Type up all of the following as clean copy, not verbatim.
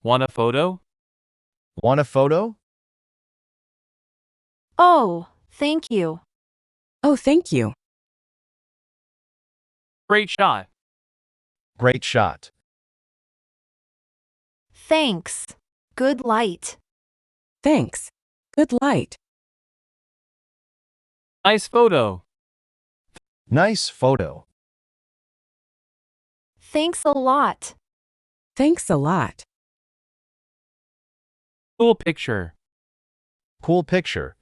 Want a photo? Want a photo? Oh, thank you. Oh, thank you. Great shot. Great shot. Thanks. Good light. Thanks. Good light. Nice photo. Nice photo. Thanks a lot. Thanks a lot. Cool picture. Cool picture.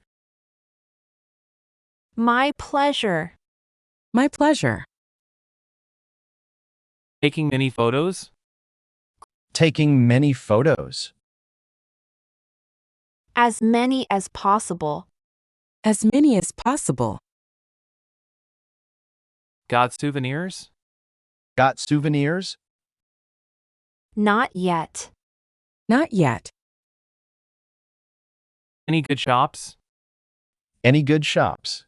My pleasure. My pleasure. Taking many photos? Taking many photos. As many as possible. As many as possible. Got souvenirs? Got souvenirs? Not yet. Not yet. Any good shops? Any good shops?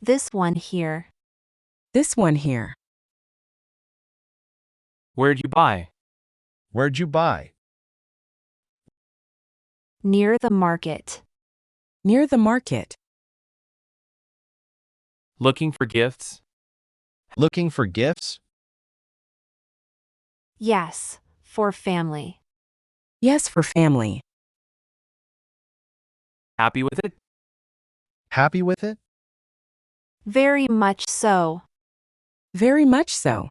This one here. This one here. Where'd you buy? Where'd you buy? Near the market. Near the market. Looking for gifts? Looking for gifts? Yes, for family. Yes, for family. Happy with it? Happy with it? Very much so. Very much so.